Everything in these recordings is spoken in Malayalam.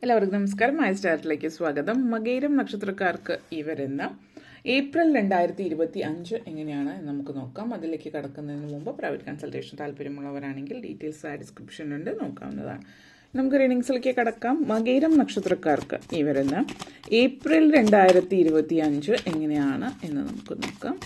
എല്ലാവർക്കും നമസ്കാരം. മൈ സ്റ്റാർട്ടിലേക്ക് സ്വാഗതം. മകയിരം നക്ഷത്രക്കാർക്ക് ഈ വരുന്ന ഏപ്രിൽ 2025 എങ്ങനെയാണ് എന്ന് നമുക്ക് നോക്കാം. അതിലേക്ക് കടക്കുന്നതിന് മുമ്പ് പ്രൈവറ്റ് കൺസൾട്ടേഷൻ താല്പര്യമുള്ളവരാണെങ്കിൽ ഡീറ്റെയിൽസ് ഡിസ്ക്രിപ്ഷനുണ്ട്, നോക്കാവുന്നതാണ്. നമുക്ക് റീഡിങ്സിലേക്ക് കടക്കാം. മകയിരം നക്ഷത്രക്കാർക്ക് ഈ വരുന്ന ഏപ്രിൽ 2025 എങ്ങനെയാണ് എന്ന് നമുക്ക് നോക്കാം.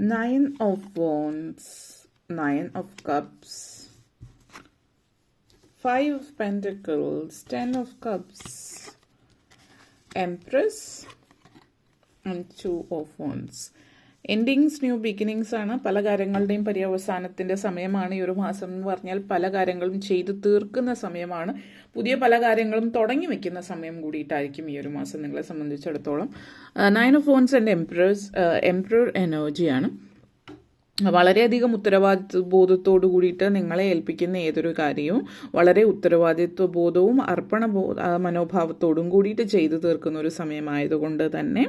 Nine of Wands, Nine of Cups, Five of Pentacles, Ten of Cups, Empress and Two of Wands. Endings new beginnings ആണ്. പല കാര്യങ്ങളുടെയും പര്യവസാനത്തിൻ്റെ സമയമാണ് ഈ ഒരു മാസം എന്ന് പറഞ്ഞാൽ. പല കാര്യങ്ങളും ചെയ്തു തീർക്കുന്ന സമയമാണ്. പുതിയ പല കാര്യങ്ങളും തുടങ്ങി വെക്കുന്ന സമയം കൂടിയിട്ടായിരിക്കും ഈ ഒരു മാസം നിങ്ങളെ സംബന്ധിച്ചിടത്തോളം. 9 of Wands ആൻഡ് എംപറർ എനർജിയാണ്. വളരെയധികം ഉത്തരവാദിത്വ ബോധത്തോടു കൂടിയിട്ട് നിങ്ങളെ ഏൽപ്പിക്കുന്ന ഏതൊരു കാര്യവും വളരെ ഉത്തരവാദിത്വ ബോധവും അർപ്പണ മനോഭാവത്തോടും കൂടിയിട്ട് ചെയ്തു തീർക്കുന്ന ഒരു സമയമായതുകൊണ്ട് തന്നെ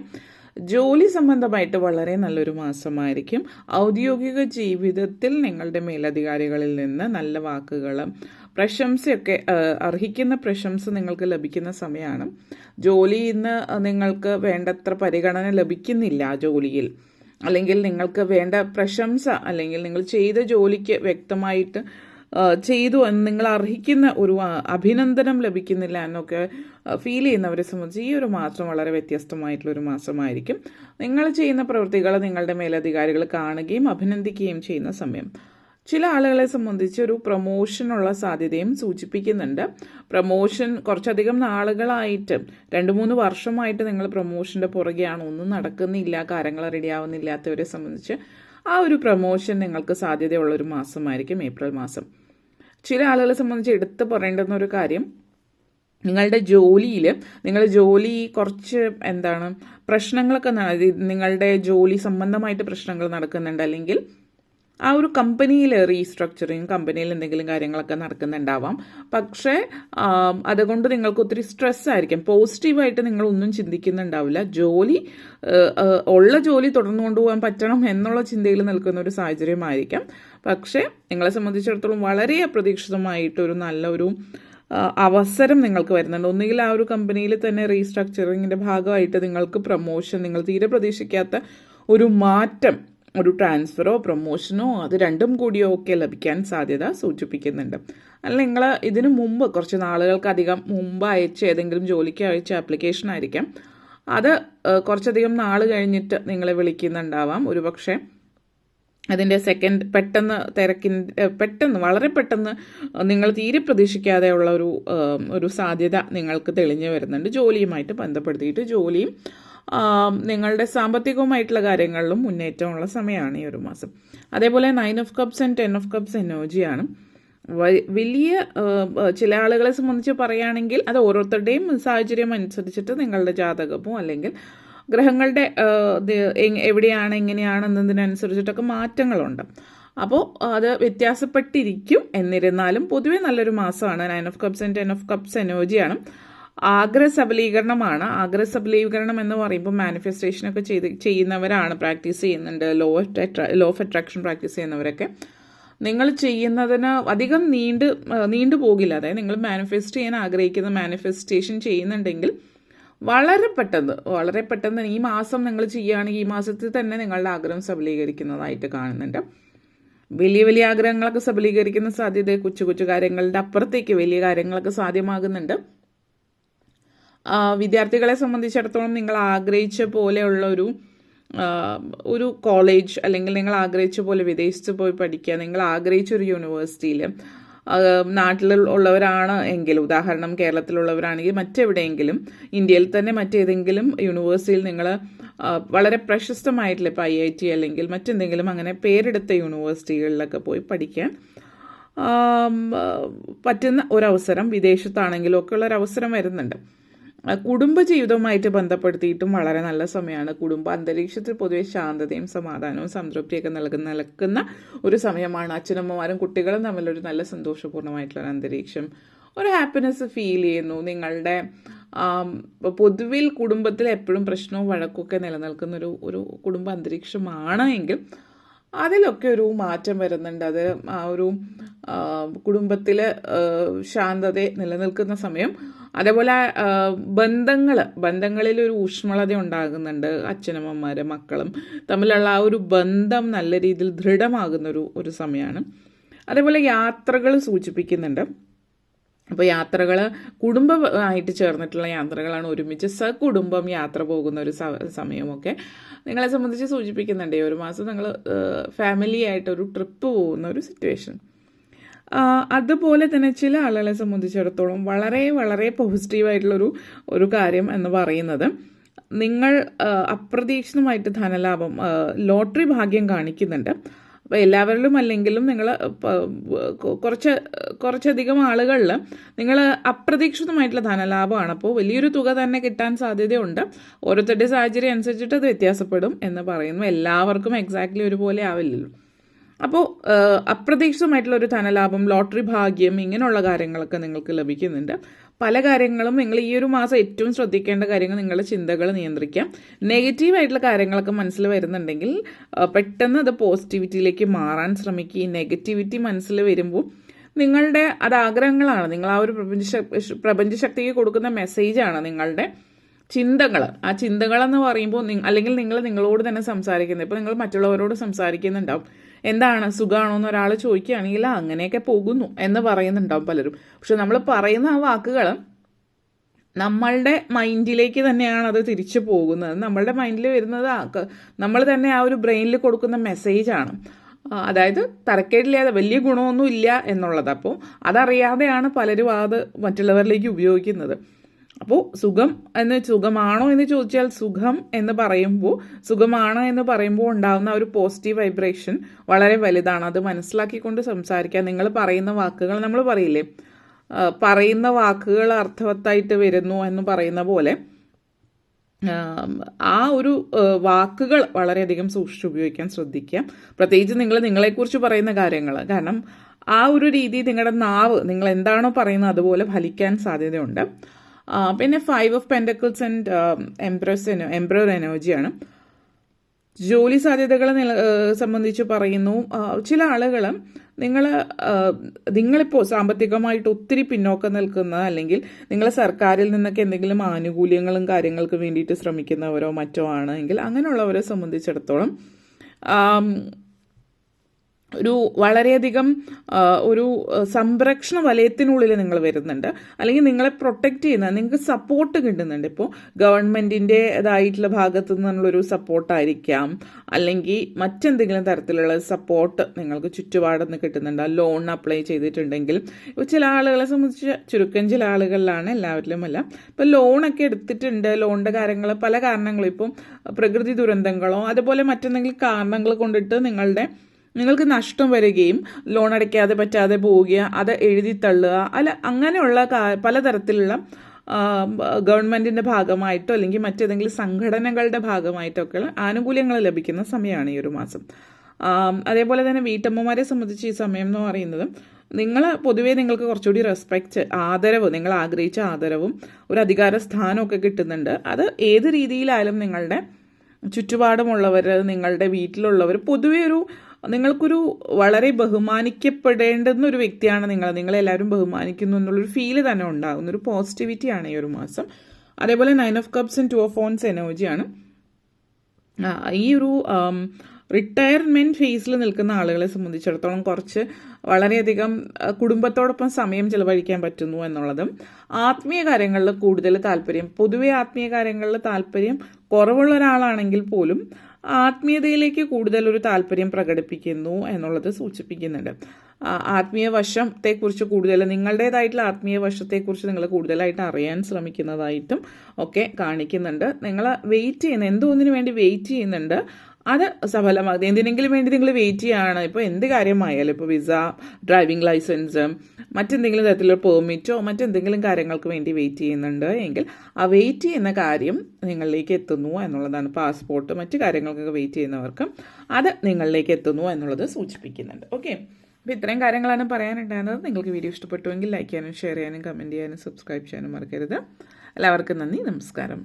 ജോലി സംബന്ധമായിട്ട് വളരെ നല്ലൊരു മാസമായിരിക്കും. ഔദ്യോഗിക ജീവിതത്തിൽ നിങ്ങളുടെ മേലധികാരികളിൽ നിന്ന് നല്ല വാക്കുകൾ, പ്രശംസയൊക്കെ, അർഹിക്കുന്ന പ്രശംസ നിങ്ങൾക്ക് ലഭിക്കുന്ന സമയമാണ്. ജോലിയിൽ നിന്ന് നിങ്ങൾക്ക് വേണ്ടത്ര പരിഗണന ലഭിക്കുന്നില്ല ജോലിയിൽ, അല്ലെങ്കിൽ നിങ്ങൾക്ക് വേണ്ട പ്രശംസ, അല്ലെങ്കിൽ നിങ്ങൾ ചെയ്ത ജോലിക്ക് വ്യക്തമായിട്ട് ചെയ്തു എന്ന് നിങ്ങൾ അർഹിക്കുന്ന ഒരു അഭിനന്ദനം ലഭിക്കുന്നില്ല എന്നൊക്കെ ഫീൽ ചെയ്യുന്നവരെ സംബന്ധിച്ച് ഈ ഒരു മാസം വളരെ വ്യത്യസ്തമായിട്ടുള്ളൊരു മാസമായിരിക്കും. നിങ്ങൾ ചെയ്യുന്ന പ്രവൃത്തികൾ നിങ്ങളുടെ മേലധികാരികൾ കാണുകയും അഭിനന്ദിക്കുകയും ചെയ്യുന്ന സമയം. ചില ആളുകളെ സംബന്ധിച്ച് ഒരു പ്രൊമോഷനുള്ള സാധ്യതയും സൂചിപ്പിക്കുന്നുണ്ട്. പ്രൊമോഷൻ കുറച്ചധികം നാളുകളായിട്ട് 2-3 വർഷമായിട്ട് നിങ്ങൾ പ്രൊമോഷൻ്റെ പുറകെയാണ്, ഒന്നും നടക്കുന്നില്ല, കാര്യങ്ങൾ റെഡിയാവുന്നില്ലാത്തവരെ സംബന്ധിച്ച് ആ ഒരു പ്രൊമോഷൻ നിങ്ങൾക്ക് സാധ്യതയുള്ളൊരു മാസമായിരിക്കും ഏപ്രിൽ മാസം. ചില ആളുകളെ സംബന്ധിച്ച് എടുത്തു പറയേണ്ടുന്ന ഒരു കാര്യം, നിങ്ങളുടെ ജോലിയിൽ ജോലി കുറച്ച് പ്രശ്നങ്ങളൊക്കെ, നിങ്ങളുടെ ജോലി സംബന്ധമായിട്ട് പ്രശ്നങ്ങൾ നടക്കുന്നുണ്ട്, അല്ലെങ്കിൽ ആ ഒരു കമ്പനിയിൽ റീസ്ട്രക്ചറിങ്, കമ്പനിയിൽ എന്തെങ്കിലും കാര്യങ്ങളൊക്കെ നടക്കുന്നുണ്ടാവാം. പക്ഷേ അതുകൊണ്ട് നിങ്ങൾക്ക് ഒത്തിരി സ്ട്രെസ് ആയിരിക്കും. പോസിറ്റീവായിട്ട് നിങ്ങളൊന്നും ചിന്തിക്കുന്നുണ്ടാവില്ല. ഉള്ള ജോലി തുടർന്നു കൊണ്ടുപോകാൻ പറ്റണം എന്നുള്ള ചിന്തയിൽ നിൽക്കുന്ന ഒരു സാഹചര്യമായിരിക്കാം. പക്ഷേ നിങ്ങളെ സംബന്ധിച്ചിടത്തോളം വളരെ അപ്രതീക്ഷിതമായിട്ടൊരു നല്ലൊരു അവസരം നിങ്ങൾക്ക് വരുന്നുണ്ട്. ഒന്നുകിൽ ആ ഒരു കമ്പനിയിൽ തന്നെ റീസ്ട്രക്ചറിങ്ങിൻ്റെ ഭാഗമായിട്ട് നിങ്ങൾക്ക് പ്രൊമോഷൻ, നിങ്ങൾ തീരെ പ്രതീക്ഷിക്കാത്ത ഒരു മാറ്റം, ഒരു ട്രാൻസ്ഫറോ പ്രൊമോഷനോ, അത് രണ്ടും കൂടിയോ ഒക്കെ ലഭിക്കാൻ സാധ്യത സൂചിപ്പിക്കുന്നുണ്ട്. അല്ല, നിങ്ങൾ ഇതിനു മുമ്പ് കുറച്ച് നാളുകൾക്കധികം മുമ്പ് അയച്ച ഏതെങ്കിലും ജോലിക്ക് അയച്ച ആപ്ലിക്കേഷൻ ആയിരിക്കാം. അത് കുറച്ചധികം നാൾ കഴിഞ്ഞിട്ട് നിങ്ങളെ വിളിക്കുന്നുണ്ടാവാം. ഒരുപക്ഷെ അതിൻ്റെ വളരെ പെട്ടെന്ന് നിങ്ങൾ തീരെ പ്രതീക്ഷിക്കാതെയുള്ള ഒരു സാധ്യത നിങ്ങൾക്ക് തെളിഞ്ഞു വരുന്നുണ്ട്. ജോലിയുമായിട്ട് ബന്ധപ്പെടുത്തിയിട്ട് ജോലിയും നിങ്ങളുടെ സാമ്പത്തികവുമായിട്ടുള്ള കാര്യങ്ങളിലും മുന്നേറ്റമുള്ള സമയമാണ് ഈ ഒരു മാസം. അതേപോലെ 9 of Cups and 10 of Cups എനർജിയാണ്. വലിയ ചില ആളുകളെ സംബന്ധിച്ച് പറയുകയാണെങ്കിൽ അത് ഓരോരുത്തരുടെയും സാഹചര്യം അനുസരിച്ചിട്ട് നിങ്ങളുടെ ജാതകമോ അല്ലെങ്കിൽ ഗ്രഹങ്ങളുടെ എവിടെയാണ് എങ്ങനെയാണ് എന്നതിനനുസരിച്ചിട്ടൊക്കെ മാറ്റങ്ങളുണ്ട്. അപ്പോൾ അത് വ്യത്യാസപ്പെട്ടിരിക്കും. എന്നിരുന്നാലും പൊതുവെ നല്ലൊരു മാസമാണ്. 9 of Cups and 10 of Cups എനർജിയാണ്. ആഗ്രഹസബലീകരണമാണ്. ആഗ്രഹസബലീകരണം എന്ന് പറയുമ്പോൾ മാനിഫെസ്റ്റേഷനൊക്കെ ചെയ്യുന്നവരാണ്, പ്രാക്ടീസ് ചെയ്യുന്നുണ്ട്. ലോ ഓഫ് അട്രാക്ഷൻ പ്രാക്ടീസ് ചെയ്യുന്നവരൊക്കെ നിങ്ങൾ ചെയ്യുന്നതിന് അധികം നീണ്ടു പോകില്ല. അതായത് നിങ്ങൾ മാനിഫെസ്റ്റ് ചെയ്യാൻ ആഗ്രഹിക്കുന്ന മാനിഫെസ്റ്റേഷൻ ചെയ്യുന്നുണ്ടെങ്കിൽ വളരെ പെട്ടെന്ന് ഈ മാസം നിങ്ങൾ ചെയ്യുകയാണെങ്കിൽ ഈ മാസത്തിൽ തന്നെ നിങ്ങളുടെ ആഗ്രഹം സബലീകരിക്കുന്നതായിട്ട് കാണുന്നുണ്ട്. വലിയ ആഗ്രഹങ്ങളൊക്കെ സബലീകരിക്കുന്ന സാധ്യത, കൊച്ചു കാര്യങ്ങളുടെ അപ്പുറത്തേക്ക് വലിയ കാര്യങ്ങളൊക്കെ സാധ്യമാകുന്നുണ്ട്. വിദ്യാർത്ഥികളെ സംബന്ധിച്ചിടത്തോളം നിങ്ങൾ ആഗ്രഹിച്ച പോലെയുള്ള ഒരു കോളേജ്, അല്ലെങ്കിൽ നിങ്ങൾ ആഗ്രഹിച്ച പോലെ വിദേശത്ത് പോയി പഠിക്കുക, നിങ്ങൾ ആഗ്രഹിച്ച ഒരു യൂണിവേഴ്സിറ്റിയിൽ, നാട്ടിലുള്ളവരാണ് എങ്കിൽ, ഉദാഹരണം കേരളത്തിലുള്ളവരാണെങ്കിൽ മറ്റെവിടെയെങ്കിലും, ഇന്ത്യയിൽ തന്നെ മറ്റേതെങ്കിലും യൂണിവേഴ്സിറ്റിയിൽ നിങ്ങൾ വളരെ പ്രശസ്തമായിട്ടുള്ള ഇപ്പോൾ IIT അല്ലെങ്കിൽ മറ്റെന്തെങ്കിലും അങ്ങനെ പേരെടുത്ത യൂണിവേഴ്സിറ്റികളിലൊക്കെ പോയി പഠിക്കാൻ പറ്റുന്ന ഒരവസരം, വിദേശത്താണെങ്കിലും ഒക്കെ ഉള്ളൊരവസരം വരുന്നുണ്ട്. കുടുംബജീവിതവുമായിട്ട് ബന്ധപ്പെടുത്തിയിട്ടും വളരെ നല്ല സമയമാണ്. കുടുംബ അന്തരീക്ഷത്തിൽ പൊതുവെ ശാന്തതയും സമാധാനവും സംതൃപ്തിയൊക്കെ നിലക്കുന്ന ഒരു സമയമാണ്. അച്ഛനമ്മമാരും കുട്ടികളും തമ്മിലൊരു നല്ല സന്തോഷപൂർണ്ണമായിട്ടുള്ള അന്തരീക്ഷം, ഒരു ഹാപ്പിനെസ് ഫീൽ ചെയ്യുന്നു. നിങ്ങളുടെ പൊതുവിൽ കുടുംബത്തിൽ എപ്പോഴും പ്രശ്നവും വഴക്കൊക്കെ നിലനിൽക്കുന്ന ഒരു കുടുംബ അന്തരീക്ഷമാണ് എങ്കിൽ അതിലൊക്കെ ഒരു മാറ്റം വരുന്നുണ്ട്. അത് ആ ഒരു കുടുംബത്തിൽ ശാന്തത നിലനിൽക്കുന്ന സമയം. അതേപോലെ ബന്ധങ്ങളിൽ ഒരു ഊഷ്മളത ഉണ്ടാകുന്നുണ്ട്. അച്ഛനമ്മമാർ മക്കളും തമ്മിലുള്ള ആ ഒരു ബന്ധം നല്ല രീതിയിൽ ദൃഢമാകുന്ന ഒരു സമയമാണ്. അതേപോലെ യാത്രകൾ സൂചിപ്പിക്കുന്നുണ്ട്. അപ്പോൾ യാത്രകൾ കുടുംബമായിട്ട് ചേർന്നിട്ടുള്ള യാത്രകളാണ്. ഒരുമിച്ച് സകുടുംബം യാത്ര പോകുന്ന ഒരു സമയമൊക്കെ നിങ്ങളെ സംബന്ധിച്ച് സൂചിപ്പിക്കുന്നുണ്ട്. ഈ ഒരു മാസം നിങ്ങൾ ഫാമിലി ആയിട്ടൊരു ട്രിപ്പ് പോകുന്ന ഒരു സിറ്റുവേഷൻ. അതുപോലെ തന്നെ ചില ആളുകളെ സംബന്ധിച്ചിടത്തോളം വളരെ വളരെ പോസിറ്റീവായിട്ടുള്ളൊരു കാര്യം എന്ന് പറയുന്നത്, നിങ്ങൾ അപ്രതീക്ഷിതമായിട്ട് ധനലാഭം ലോട്ടറി ഭാഗ്യം കാണിക്കുന്നുണ്ട്. അപ്പോൾ എല്ലാവരിലും അല്ലെങ്കിലും നിങ്ങൾ കുറച്ചധികം ആളുകളിൽ നിങ്ങൾ അപ്രതീക്ഷിതമായിട്ടുള്ള ധനലാഭമാണ്. അപ്പോൾ വലിയൊരു തുക തന്നെ കിട്ടാൻ സാധ്യതയുണ്ട്. ഓരോരുത്തരുടെ സാഹചര്യം അനുസരിച്ചിട്ട് അത് വ്യത്യാസപ്പെടും എന്ന് പറയുന്നു. എല്ലാവർക്കും എക്സാക്ട്ലി ഒരുപോലെ ആവില്ലല്ലോ. അപ്പോൾ അപ്രതീക്ഷിതമായിട്ടുള്ള ഒരു ധനലാഭം, ലോട്ടറി ഭാഗ്യം, ഇങ്ങനെയുള്ള കാര്യങ്ങളൊക്കെ നിങ്ങൾക്ക് ലഭിക്കുന്നുണ്ട്. പല കാര്യങ്ങളും നിങ്ങൾ ഈ ഒരു മാസം ഏറ്റവും ശ്രദ്ധിക്കേണ്ട കാര്യങ്ങൾ, നിങ്ങളുടെ ചിന്തകൾ നിയന്ത്രിക്കാം. നെഗറ്റീവായിട്ടുള്ള കാര്യങ്ങളൊക്കെ മനസ്സിൽ വരുന്നുണ്ടെങ്കിൽ പെട്ടെന്ന് അത് പോസിറ്റിവിറ്റിയിലേക്ക് മാറാൻ ശ്രമിക്കുക. ഈ നെഗറ്റിവിറ്റി മനസ്സിൽ വരുമ്പോൾ നിങ്ങളുടെ അത് ആഗ്രഹങ്ങളാണ്. നിങ്ങൾ ആ ഒരു പ്രപഞ്ചശക്തിക്ക് കൊടുക്കുന്ന മെസ്സേജാണ് നിങ്ങളുടെ ചിന്തകൾ. ആ ചിന്തകളെന്ന് പറയുമ്പോൾ അല്ലെങ്കിൽ നിങ്ങളോട് തന്നെ സംസാരിക്കുന്നത്. ഇപ്പോൾ നിങ്ങൾ മറ്റുള്ളവരോട് സംസാരിക്കുന്നുണ്ടാവും, എന്താണ് സുഖമാണോ എന്ന് ഒരാൾ ചോദിക്കുകയാണെങ്കിൽ അങ്ങനെയൊക്കെ പോകുന്നു എന്ന് പറയുന്നുണ്ടാവും പലരും. പക്ഷെ നമ്മൾ പറയുന്ന ആ വാക്കുകൾ നമ്മളുടെ മൈൻഡിലേക്ക് തന്നെയാണ് അത് തിരിച്ചു പോകുന്നത്. നമ്മളുടെ മൈൻഡിൽ വരുന്നത് നമ്മൾ തന്നെ ആ ഒരു ബ്രെയിനിൽ കൊടുക്കുന്ന മെസ്സേജാണ്. അതായത് തരക്കേടില്ലാതെ വലിയ ഗുണമൊന്നും ഇല്ല എന്നുള്ളത്. അപ്പോൾ അതറിയാതെയാണ് പലരും അത് മറ്റുള്ളവരിലേക്ക് ഉപയോഗിക്കുന്നത്. അപ്പോൾ സുഖമാണോ എന്ന് ചോദിച്ചാൽ സുഖം എന്ന് പറയുമ്പോൾ, സുഖമാണ് എന്ന് പറയുമ്പോൾ ഉണ്ടാകുന്ന ഒരു പോസിറ്റീവ് വൈബ്രേഷൻ വളരെ വലുതാണ്. അത് മനസ്സിലാക്കിക്കൊണ്ട് സംസാരിക്കുക. നിങ്ങൾ പറയുന്ന വാക്കുകൾ, നമ്മൾ പറയില്ലേ, പറയുന്ന വാക്കുകൾ അർത്ഥവത്തായിട്ട് വരുന്നു എന്ന് പറയുന്ന പോലെ ആ ഒരു വാക്കുകൾ വളരെയധികം സൂക്ഷിച്ച് ഉപയോഗിക്കാൻ ശ്രദ്ധിക്കുക. പ്രത്യേകിച്ച് നിങ്ങളെക്കുറിച്ച് പറയുന്ന കാര്യങ്ങൾ. കാരണം ആ ഒരു രീതി നിങ്ങളുടെ നാവ് നിങ്ങൾ എന്താണോ പറയുന്നത് അതുപോലെ ഫലിക്കാൻ സാധ്യതയുണ്ട്. പിന്നെ 5 of Pentacles ആൻഡ് എംപറർ എനർജിയാണ്. ജോലി സാധ്യതകളെ സംബന്ധിച്ച് പറയുന്നു. ചില ആളുകൾ നിങ്ങളിപ്പോൾ സാമ്പത്തികമായിട്ട് ഒത്തിരി പിന്നോക്കം നിൽക്കുന്ന, അല്ലെങ്കിൽ നിങ്ങൾ സർക്കാരിൽ നിന്നൊക്കെ എന്തെങ്കിലും ആനുകൂല്യങ്ങളും കാര്യങ്ങൾക്ക് വേണ്ടിയിട്ട് ശ്രമിക്കുന്നവരോ മറ്റോ ആണെങ്കിൽ അങ്ങനെയുള്ളവരെ സംബന്ധിച്ചിടത്തോളം ഒരു വളരെയധികം ഒരു സംരക്ഷണ വലയത്തിനുള്ളിൽ നിങ്ങൾ വരുന്നുണ്ട്. അല്ലെങ്കിൽ നിങ്ങളെ പ്രൊട്ടക്റ്റ് ചെയ്യുന്ന, നിങ്ങൾക്ക് സപ്പോർട്ട് കിട്ടുന്നുണ്ട്. ഇപ്പോൾ ഗവൺമെൻറ്റിൻ്റെതായിട്ടുള്ള ഭാഗത്തു നിന്നുള്ളൊരു സപ്പോർട്ടായിരിക്കാം, അല്ലെങ്കിൽ മറ്റെന്തെങ്കിലും തരത്തിലുള്ള സപ്പോർട്ട് നിങ്ങൾക്ക് ചുറ്റുപാടുന്ന് കിട്ടുന്നുണ്ട്. ലോൺ അപ്ലൈ ചെയ്തിട്ടുണ്ടെങ്കിൽ ഇപ്പോൾ ചില ആളുകളെ സംബന്ധിച്ച്, ചുരുക്കം ചില ആളുകളിലാണ്, എല്ലാവരിലും അല്ല. ഇപ്പോൾ ലോണൊക്കെ എടുത്തിട്ടുണ്ട്. ലോണിൻ്റെ കാര്യങ്ങൾ പല കാരണങ്ങളും, ഇപ്പം പ്രകൃതി ദുരന്തങ്ങളോ അതുപോലെ മറ്റെന്തെങ്കിലും കാരണങ്ങൾ കൊണ്ടിട്ട് നിങ്ങൾക്ക് നഷ്ടം വരികയും ലോൺ അടയ്ക്കാതെ പറ്റാതെ പോവുക, അത് എഴുതി തള്ളുക, അങ്ങനെയുള്ള പലതരത്തിലുള്ള ഗവൺമെൻറ്റിൻ്റെ ഭാഗമായിട്ടോ അല്ലെങ്കിൽ മറ്റേതെങ്കിലും സംഘടനകളുടെ ഭാഗമായിട്ടൊക്കെ ആനുകൂല്യങ്ങൾ ലഭിക്കുന്ന സമയമാണ് ഈ ഒരു മാസം. അതേപോലെ തന്നെ വീട്ടമ്മമാരെ സംബന്ധിച്ച് ഈ സമയം എന്ന് പറയുന്നത്, പൊതുവേ നിങ്ങൾക്ക് കുറച്ചുകൂടി റെസ്പെക്റ്റ്, ആദരവ്, നിങ്ങൾ ആഗ്രഹിച്ച ആദരവും ഒരു അധികാര സ്ഥാനമൊക്കെ കിട്ടുന്നുണ്ട്. അത് ഏത് രീതിയിലായാലും നിങ്ങളുടെ ചുറ്റുപാടുമുള്ളവർ, നിങ്ങളുടെ വീട്ടിലുള്ളവർ, പൊതുവേ നിങ്ങൾക്കൊരു വളരെ ബഹുമാനിക്കപ്പെടേണ്ടുന്ന ഒരു വ്യക്തിയാണ് നിങ്ങളെല്ലാവരും ബഹുമാനിക്കുന്നു എന്നുള്ളൊരു ഫീല് തന്നെ ഉണ്ടാകുന്ന ഒരു പോസിറ്റിവിറ്റിയാണ് ഈ ഒരു മാസം. അതേപോലെ 9 of Cups and 2 of Wands എനർജിയാണ്. ഈ ഒരു റിട്ടയർമെൻറ്റ് ഫേസിൽ നിൽക്കുന്ന ആളുകളെ സംബന്ധിച്ചിടത്തോളം കുറച്ച് വളരെയധികം കുടുംബത്തോടൊപ്പം സമയം ചിലവഴിക്കാൻ പറ്റുന്നു എന്നുള്ളതും, ആത്മീയ കാര്യങ്ങളിൽ കൂടുതൽ താല്പര്യം, പൊതുവെ ആത്മീയ കാര്യങ്ങളിൽ താല്പര്യം കുറവുള്ള ഒരാളാണെങ്കിൽ പോലും ആത്മീയതയിലേക്ക് കൂടുതലൊരു താല്പര്യം പ്രകടിപ്പിക്കുന്നു എന്നുള്ളത് സൂചിപ്പിക്കുന്നുണ്ട്. ആത്മീയ വശത്തെക്കുറിച്ച് കൂടുതൽ, നിങ്ങളുടേതായിട്ടുള്ള ആത്മീയ വശത്തെക്കുറിച്ച് നിങ്ങൾ കൂടുതലായിട്ട് അറിയാൻ ശ്രമിക്കുന്നതായിട്ടും ഒക്കെ കാണിക്കുന്നുണ്ട്. നിങ്ങൾ എന്തോന്നിനു വേണ്ടി വെയിറ്റ് ചെയ്യുന്നുണ്ട്, അത് സഫലമാകുന്നത്. എന്തിനെങ്കിലും വേണ്ടി നിങ്ങൾ വെയിറ്റ് ചെയ്യുകയാണ്. ഇപ്പോൾ എന്ത് കാര്യമായാലും, ഇപ്പോൾ വിസ, ഡ്രൈവിംഗ് ലൈസൻസ്, മറ്റെന്തെങ്കിലും തരത്തിലുള്ള പെർമിറ്റോ മറ്റെന്തെങ്കിലും കാര്യങ്ങൾക്ക് വേണ്ടി വെയിറ്റ് ചെയ്യുന്നുണ്ട് എങ്കിൽ ആ വെയിറ്റ് ചെയ്യുന്ന കാര്യം നിങ്ങളിലേക്ക് എത്തുന്നു എന്നുള്ളതാണ്. പാസ്പോർട്ട്, മറ്റു കാര്യങ്ങൾക്കൊക്കെ വെയിറ്റ് ചെയ്യുന്നവർക്ക് അത് നിങ്ങളിലേക്ക് എത്തുന്നു എന്നുള്ളത് സൂചിപ്പിക്കുന്നുണ്ട്. ഓക്കെ, അപ്പോൾ ഇത്രയും കാര്യങ്ങളാണ് പറയാനുണ്ടായിരുന്നത്. നിങ്ങൾക്ക് വീഡിയോ ഇഷ്ടപ്പെട്ടുവെങ്കിൽ ലൈക്ക് ചെയ്യാനും ഷെയർ ചെയ്യാനും കമൻറ്റ് ചെയ്യാനും സബ്സ്ക്രൈബ് ചെയ്യാനും മറക്കരുത്. എല്ലാവർക്കും നന്ദി, നമസ്കാരം.